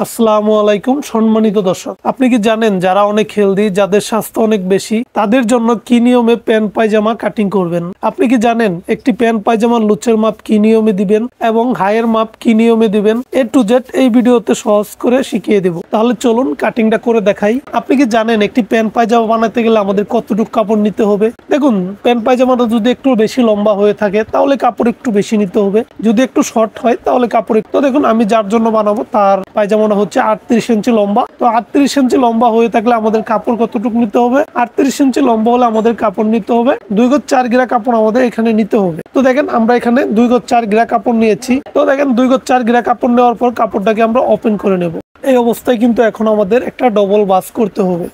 আসসালামু আলাইকুম সম্মানিত দর্শক, আপনি কি জানেন যারা অনেক হেলদি, যাদের স্বাস্থ্য অনেক বেশি, তাদের জন্য কি নিয়মে প্যান্ট পায়জামা কাটিং করবেন? আপনি কি জানেন একটি প্যান্ট পায়জামার লুচের মাপ কি নিয়মে দিবেন এবং হাইয়ের মাপ কি নিয়মে দিবেন? A to Z এই ভিডিওতে সহজ করে শিখিয়ে দেব। তাহলে চলুন কাটিংটা করে দেখাই। আপনি কি জানেন একটি প্যান্ট পায়জামা বানাতে গেলে আমাদের কতটুকু কাপড় নিতে হবে? দেখুন, প্যান্ট পায়জামাটা যদি একটু বেশি লম্বা হয়ে থাকে তাহলে কাপড় একটু বেশি নিতে হবে, যদি একটু শর্ট হয় তাহলে কাপড় একটু। দেখুন, আমি যার জন্য বানাবো তার পায়জামা হচ্ছে 38 ইঞ্চি লম্বা। তো 38 ইঞ্চি লম্বা হয়ে থাকলে আমাদের কাপড় কতটুকু নিতে হবে? 38 ইঞ্চি লম্বা হলে আমাদের কাপড় নিতে হবে 2 গজ 4 গিরা কাপড় আমাদের এখানে নিতে হবে। তো দেখেন আমরা এখানে 2 গজ 4 গিরা কাপড় নিয়েছি। তো দেখেন 2 গজ 4 গিরা কাপড় নেওয়ার পর কাপড়টাকে আমরা ওপেন করে নেব। এই অবস্থায় কিন্তু এখন আমাদের একটা ডবল বাস করতে হবে।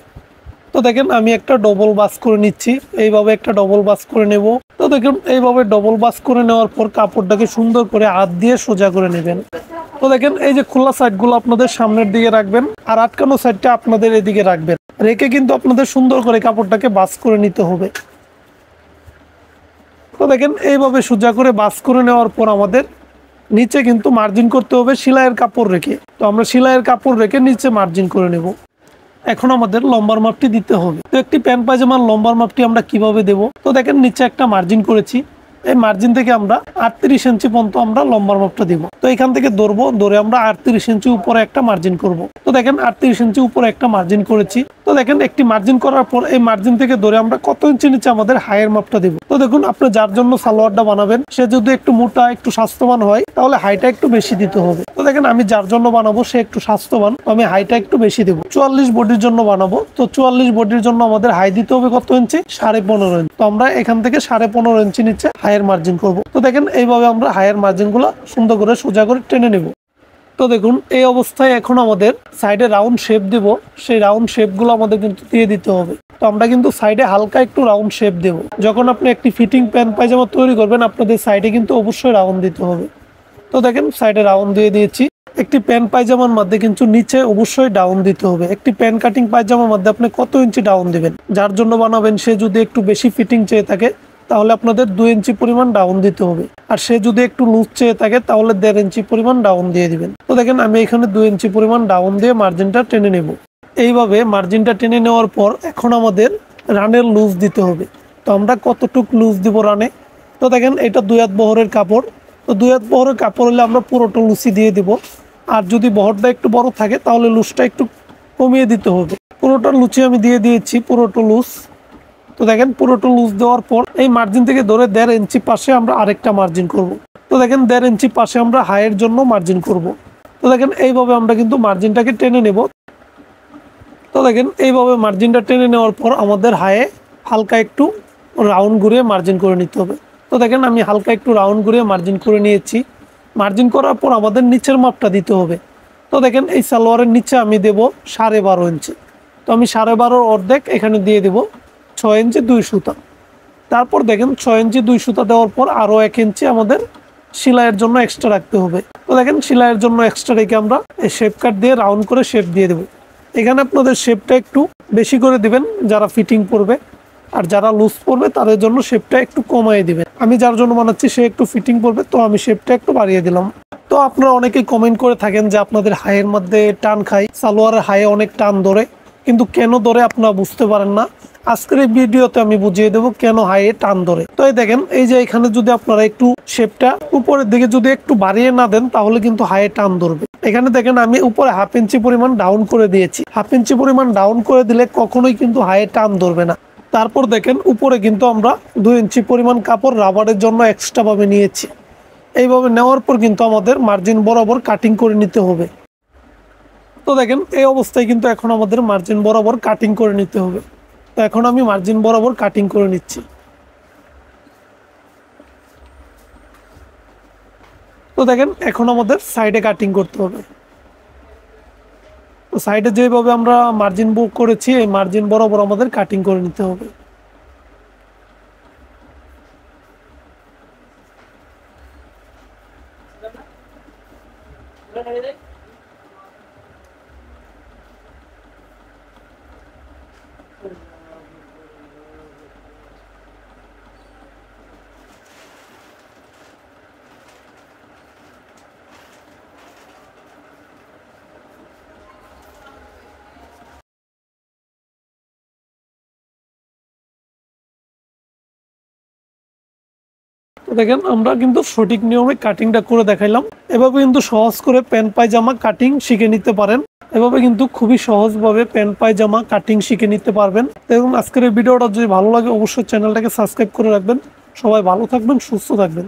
তো দেখেন আমি একটা ডবল বাস করে নিচ্ছি, এইভাবে একটা ডবল বাস করে নেব। তো দেখুন এইভাবে ডবল বাস করে নেওয়ার পর কাপড়টাকে সুন্দর করে হাত দিয়ে সোজা করে নেবেন। তো দেখেন এই যে খোলা সাইডগুলো আপনাদের সামনের দিকে রাখবেন আর আটকানো সাইডটা আপনাদের এদিকে রাখবেন, রেখে কিন্তু আপনাদের সুন্দর করে কাপড়টাকে বাস করে নিতে হবে। তো দেখেন এইভাবে সোজা করে বাস করে নেওয়ার পর আমাদের নিচে কিন্তু মার্জিন করতে হবে সেলাইয়ের কাপড় রেখে। তো আমরা সেলাইয়ের কাপড় রেখে নিচে মার্জিন করে নেব। এখন আমাদের লম্বার মাপটি দিতে হবে। তো একটি প্যান্ট পায়জামার লম্বার মাপটি আমরা কিভাবে দেব? তো দেখেন নিচে একটা মার্জিন করেছি, এই মার্জিন থেকে আমরা 38 ইঞ্চি পর্যন্ত আমরা লম্বার মাপটা দিব। তো এখান থেকে ধরে আমরা 38 ইঞ্চি উপরে একটা মার্জিন করব। তো দেখেন 38 ইঞ্চি উপরে একটা মার্জিন করেছি। তো দেখেন একটি মার্জিন করার পর এই মার্জিন থেকে ধরে আমরা কত ইঞ্চি নিচে আমাদের হাইয়ের মাপটা দিব। তো দেখুন, আপনি যার জন্য সালোয়ারটা বানাবেন সে যদি একটু মোটা একটু স্বাস্থ্যবান হয় তাহলে হাইটা একটু বেশি দিতে হবে। তো দেখেন আমি যার জন্য বানাবো সে একটু স্বাস্থ্যবান, আমি হাইটা একটু বেশি দেবো। 44 বডির জন্য বানাবো। তো 44 বডির জন্য আমাদের হাই দিতে হবে কত ইঞ্চি? 15.5 ইঞ্চি। তো আমরা এখান থেকে 15.5 ইঞ্চি নিচে হাইয়ের মার্জিন করব। তো দেখেন এইভাবে আমরা হাইয়ের মার্জিন গুলো সুন্দর করে সোজা করে টেনে নেব। তো দেখুন এই অবস্থায় এখন আমাদের সাইডে রাউন্ড শেপ দেব, সেই রাউন্ড শেপ গুলো আমাদের কিন্তু দিয়ে দিতে হবে। তো আমরা কিন্তু সাইডে হালকা একটু রাউন্ড শেপ দেব। যখন আপনি একটি ফিটিং প্যান্ট পায়জামা তৈরি করবেন আপনাদের সাইডে কিন্তু অবশ্যই রাউন্ড দিতে হবে। তো দেখেন সাইডে রাউন্ড দিয়ে দিয়েছি। একটি প্যান্ট পায়জামার মধ্যে কিন্তু নিচে অবশ্যই ডাউন দিতে হবে। একটি প্যান্ট কাটিং পায়জামার মধ্যে আপনি কত ইঞ্চি ডাউন দিবেন? যার জন্য বানাবেন সে যদি একটু বেশি ফিটিং চেয়ে থাকে তাহলে আপনাদের 2 ইঞ্চি পরিমাণ ডাউন দিতে হবে, আর সে যদি একটু লুজ চেয়ে থাকে তাহলে 1.5 ইঞ্চি পরিমাণ ডাউন দিয়ে দিবেন। তো দেখেন আমি এখানে 2 ইঞ্চি পরিমাণ ডাউন দিয়ে মার্জিনটা টেনে নেব। এইভাবে মার্জিনটা টেনে নেওয়ার পর এখন আমাদের রানের লুজ দিতে হবে। তো আমরা কতটুক লুজ দিব রানে? তো দেখেন এটা 2 হাত বহরের কাপড়। তো 2 হাত বহরের কাপড় হলে আমরা পুরোটা লুচি দিয়ে দিব, আর যদি বহরটা একটু বড় থাকে তাহলে লুজটা একটু কমিয়ে দিতে হবে। পুরোটা লুচি আমি দিয়ে দিয়েছি, পুরোটা লুজ। তো দেখেন পুরোটা লুজ দেওয়ার পর এই মার্জিন থেকে ধরে 1.5 ইঞ্চি পাশে আমরা আরেকটা মার্জিন করব। তো দেখেন 1.5 ইঞ্চি পাশে আমরা হাইয়ের জন্য মার্জিন করব। তো দেখেন এইভাবে আমরা কিন্তু মার্জিনটাকে টেনে নেব। তো দেখেন এইভাবে মার্জিনটা টেনে নেওয়ার পর আমাদের হাইয়ে হালকা একটু রাউন্ড ঘুরিয়ে মার্জিন করে নিতে হবে। তো দেখেন আমি হালকা একটু রাউন্ড ঘুরিয়ে মার্জিন করে নিয়েছি। মার্জিন করার পর আমাদের নিচের মাপটা দিতে হবে। তো দেখেন এই সালোয়ারের নিচে আমি দেব 12.5 ইঞ্চি। তো আমি 12.5 অর্ধেক এখানে দিয়ে দেব 6 ইঞ্চি 2 সুতা। তারপর দেখেন 6 ইঞ্চি 2 সুতা দেওয়ার পর আরও 1 ইঞ্চি আমাদের সেলাইয়ের জন্য এক্সট্রা রাখতে হবে। তো দেখেন সেলাইয়ের জন্য এক্সট্রা রেখে আমরা এই শেপ কাট দিয়ে রাউন্ড করে শেপ দিয়ে দেবো। এখানে আপনাদের শেপটা একটু বেশি করে দিবেন যারা ফিটিং করবে, আর যারা লুজ পড়বে তাদের জন্য শেপটা একটু কমিয়ে দিবেন। আমি যার জন্য বানাচ্ছি সে একটু ফিটিং করবে, তো আমি শেপটা একটু বাড়িয়ে দিলাম। তো আপনারা অনেকেই কমেন্ট করে থাকেন যে আপনাদের হাইয়ের মধ্যে টান খায়, সালোয়ারের হাইয়ে অনেক টান ধরে, কিন্তু কেন ধরে আপনারা বুঝতে পারেন না। আজকের এই ভিডিওতে আমি বুঝিয়ে দেবো কেন হাইয়ে টান ধরে। তো এই দেখেন এই যে এখানে যদি আপনারা একটু শেপটা উপরের দিকে যদি একটু বাড়িয়ে না দেন তাহলে কিন্তু হাইয়ে টান ধরবে। এখানে দেখেন আমি উপরে 1/2 ইঞ্চি পরিমাণ ডাউন করে দিয়েছি। 1/2 ইঞ্চি পরিমাণ ডাউন করে দিলে কখনোই কিন্তু হাইয়ে টান ধরবে না। তারপর দেখেন উপরে কিন্তু আমরা 2 ইঞ্চি পরিমাণ কাপড় রাবারের জন্য এক্সট্রা ভাবে নিয়েছি। এইভাবে নেওয়ার পর কিন্তু আমাদের মার্জিন বরাবর কাটিং করে নিতে হবে। তো দেখেন এই অবস্থায় কিন্তু এখন আমাদের মার্জিন বরাবর কাটিং করে নিতে হবে। তো এখন আমি মার্জিন বরাবর কাটিং করে নিচ্ছি। তো দেখেন এখন আমাদের সাইডে কাটিং করতে হবে। তো সাইডে যেভাবে আমরা মার্জিন বুক করেছি এই মার্জিন বরাবর আমাদের কাটিং করে নিতে হবে। দেখেন আমরা কিন্তু সঠিক নিয়মে কাটিংটা করে দেখাইলাম। এভাবে কিন্তু সহজ করে প্যান্ট পায়জামা কাটিং শিখে নিতে পারেন। এভাবে কিন্তু খুবই সহজভাবে প্যান্ট পায়জামা কাটিং শিখে নিতে পারবেন। এবং আজকের এই ভিডিওটা যদি ভালো লাগে অবশ্যই চ্যানেলটাকে সাবস্ক্রাইব করে রাখবেন। সবাই ভালো থাকবেন, সুস্থ থাকবেন।